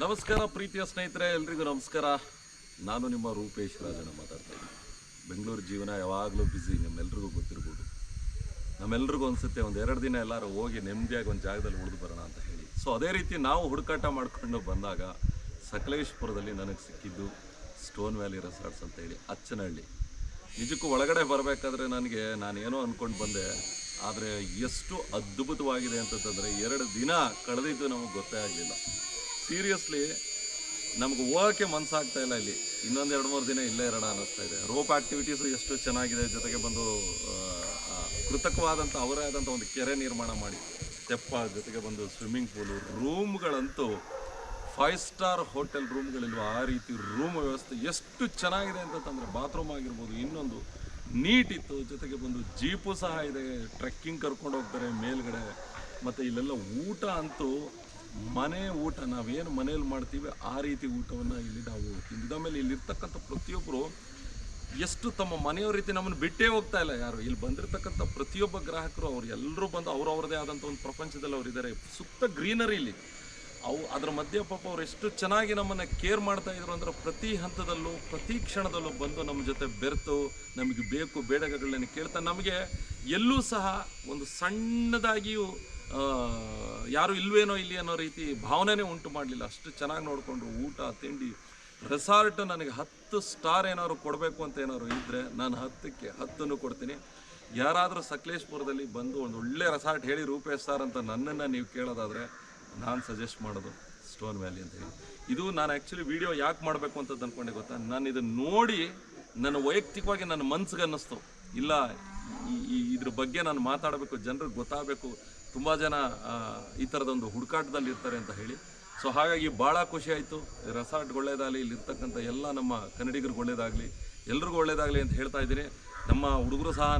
ನಮಸ್ಕಾರ ಪ್ರೀತಿಯ ಸ್ನೇಹಿತರೆ, ಎಲ್ರಿಗೂ ನಮಸ್ಕಾರ. ನಾನು ನಿಮ್ಮ ರೂಪೇಶ್ ರಾಜಣ್ಣ ಮಾತಾಡ್ತಾ ಇದ್ದೀನಿ. ಬೆಂಗಳೂರು ಜೀವನ ಯಾವಾಗಲೂ ಬ್ಯುಸಿ, ನಿಮ್ಮೆಲ್ರಿಗೂ ಗೊತ್ತಿರ್ಬೋದು. ನಮ್ಮೆಲ್ರಿಗೂ ಅನಿಸುತ್ತೆ ಒಂದು 2 ದಿನ ಎಲ್ಲರೂ ಹೋಗಿ ನೆಮ್ಮದಿಯಾಗಿ ಒಂದು ಜಾಗದಲ್ಲಿ ಉಳಿದು ಬರೋಣ ಅಂತ ಹೇಳಿ. ಸೊ ಅದೇ ರೀತಿ ನಾವು ಹುಡುಕಾಟ ಮಾಡಿಕೊಂಡು ಬಂದಾಗ ಸಕಲೇಶಪುರದಲ್ಲಿ ನನಗೆ ಸಿಕ್ಕಿದ್ದು ಸ್ಟೋನ್ ವ್ಯಾಲಿ ರೆಸಾರ್ಟ್ಸ್ ಅಂತ ಹೇಳಿ, ಅಚ್ಚನಹಳ್ಳಿ. ನಿಜಕ್ಕೂ ಒಳಗಡೆ ಬರಬೇಕಾದ್ರೆ ನಾನೇನೋ ಅಂದ್ಕೊಂಡು ಬಂದೆ, ಆದರೆ ಎಷ್ಟು ಅದ್ಭುತವಾಗಿದೆ ಅಂತಂದರೆ 2 ದಿನ ಕಳೆದಿದ್ದು ನಮಗೆ ಗೊತ್ತೇ ಆಗಲಿಲ್ಲ. ಸೀರಿಯಸ್ಲಿ ನಮ್ಗೆ ಹೋಗೋಕ್ಕೆ ಮನಸ್ಸಾಗ್ತಾ ಇಲ್ಲ. ಇಲ್ಲಿ ಇನ್ನೊಂದು 2-3 ದಿನ ಇಲ್ಲೇ ಇರೋಣ ಅನ್ನಿಸ್ತಾ ಇದೆ. ರೋಪ್ ಆ್ಯಕ್ಟಿವಿಟೀಸು ಎಷ್ಟು ಚೆನ್ನಾಗಿದೆ, ಜೊತೆಗೆ ಬಂದು ಕೃತಕವಾದಂಥ ಅವರೇ ಆದಂಥ ಒಂದು ಕೆರೆ ನಿರ್ಮಾಣ ಮಾಡಿ, ತೆಪ್ಪ, ಜೊತೆಗೆ ಬಂದು ಸ್ವಿಮ್ಮಿಂಗ್ ಪೂಲು, ರೂಮ್ಗಳಂತೂ 5 ಸ್ಟಾರ್ ಹೋಟೆಲ್ ರೂಮ್ಗಳಿಲ್ವ ಆ ರೀತಿ ರೂಮ್ ವ್ಯವಸ್ಥೆ ಎಷ್ಟು ಚೆನ್ನಾಗಿದೆ ಅಂತಂದರೆ, ಬಾತ್ರೂಮ್ ಆಗಿರ್ಬೋದು, ಇನ್ನೊಂದು ನೀಟ್ ಇತ್ತು. ಜೊತೆಗೆ ಬಂದು ಜೀಪು ಸಹ ಇದೆ, ಟ್ರೆಕ್ಕಿಂಗ್ ಕರ್ಕೊಂಡು ಹೋಗ್ತಾರೆ ಮೇಲ್ಗಡೆ. ಮತ್ತು ಇಲ್ಲೆಲ್ಲ ಊಟ ಅಂತೂ ಮನೆ ಊಟ, ನಾವೇನು ಮನೇಲಿ ಮಾಡ್ತೀವಿ ಆ ರೀತಿ ಊಟವನ್ನು ಇಲ್ಲಿ ನಾವು ತಿಂದಿದ ಮೇಲೆ ಇಲ್ಲಿರ್ತಕ್ಕಂಥ ಪ್ರತಿಯೊಬ್ಬರು ಎಷ್ಟು ತಮ್ಮ ಮನೆಯವ್ರ ರೀತಿ ನಮ್ಮನ್ನು ಬಿಟ್ಟೇ ಹೋಗ್ತಾ ಇಲ್ಲ ಯಾರು. ಇಲ್ಲಿ ಬಂದಿರತಕ್ಕಂಥ ಪ್ರತಿಯೊಬ್ಬ ಗ್ರಾಹಕರು ಅವ್ರು ಎಲ್ಲರೂ ಬಂದು ಅವ್ರವ್ರದೇ ಆದಂಥ ಒಂದು ಪ್ರಪಂಚದಲ್ಲಿ ಅವ್ರು ಇದ್ದಾರೆ. ಸುತ್ತ ಗ್ರೀನರಿ ಇಲ್ಲಿ, ಅದರ ಮಧ್ಯೆ ಪಾಪ ಅವ್ರು ಎಷ್ಟು ಚೆನ್ನಾಗಿ ನಮ್ಮನ್ನು ಕೇರ್ ಮಾಡ್ತಾ ಇದ್ರು ಅಂದ್ರೆ, ಪ್ರತಿ ಹಂತದಲ್ಲೂ ಪ್ರತಿ ಕ್ಷಣದಲ್ಲೂ ಬಂದು ನಮ್ಮ ಜೊತೆ ಬೆರೆತು ನಮಗೆ ಬೇಕು ಬೇಡಗಳನ್ನ ಕೇಳ್ತಾ, ನಮಗೆ ಎಲ್ಲೂ ಸಹ ಒಂದು ಸಣ್ಣದಾಗಿಯೂ ಯಾರು ಇಲ್ವೇನೋ ಇಲ್ಲಿ ಅನ್ನೋ ರೀತಿ ಭಾವನೆನೇ ಉಂಟು ಮಾಡಲಿಲ್ಲ. ಅಷ್ಟು ಚೆನ್ನಾಗಿ ನೋಡಿಕೊಂಡ್ರು. ಊಟ ತಿಂಡಿ ರೆಸಾರ್ಟ್ ನನಗೆ 10 ಸ್ಟಾರ್ ಏನಾದ್ರು ಕೊಡಬೇಕು ಅಂತ ಏನಾದ್ರು ಇದ್ದರೆ ನಾನು 10ಕ್ಕೆ 10 ಕೊಡ್ತೀನಿ. ಯಾರಾದರೂ ಸಕಲೇಶಪುರದಲ್ಲಿ ಬಂದು ಒಂದು ಒಳ್ಳೆ ರೆಸಾರ್ಟ್ ಹೇಳಿ ರೂಪೇಶ್ ಸರ್ ಅಂತ ನನ್ನನ್ನು ನೀವು ಕೇಳೋದಾದರೆ, ನಾನು ಸಜೆಸ್ಟ್ ಮಾಡೋದು ಸ್ಟೋನ್ ವ್ಯಾಲಿ ಅಂತ ಹೇಳಿ. ಇದು ನಾನು ಆ್ಯಕ್ಚುಲಿ ವಿಡಿಯೋ ಯಾಕೆ ಮಾಡಬೇಕು ಅಂತ ಅಂದ್ಕೊಂಡೆ ಗೊತ್ತಾ, ನಾನು ಇದನ್ನು ನೋಡಿ ನನ್ನ ವೈಯಕ್ತಿಕವಾಗಿ ನನ್ನ ಮನ್ಸಿಗೆ ಅನ್ನಿಸ್ತು, ಇಲ್ಲ ಇದ್ರ ಬಗ್ಗೆ ನಾನು ಮಾತಾಡಬೇಕು, ಜನರಿಗೆ ಗೊತ್ತಾಗಬೇಕು, ತುಂಬ ಜನ ಈ ಥರದೊಂದು ಹುಡುಕಾಟದಲ್ಲಿ ಇರ್ತಾರೆ ಅಂತ ಹೇಳಿ. ಸೊ ಹಾಗಾಗಿ ಭಾಳ ಖುಷಿ ಆಯಿತು. ರೆಸಾರ್ಟ್ಗೆ ಒಳ್ಳೇದಾಗಲಿ, ಇಲ್ಲಿರ್ತಕ್ಕಂಥ ಎಲ್ಲ ನಮ್ಮ ಕನ್ನಡಿಗರಿಗೆ ಒಳ್ಳೇದಾಗಲಿ, ಎಲ್ರಿಗೂ ಒಳ್ಳೇದಾಗಲಿ ಅಂತ ಹೇಳ್ತಾ ಇದ್ದೀನಿ. ನಮ್ಮ ಹುಡುಗರು ಸಹ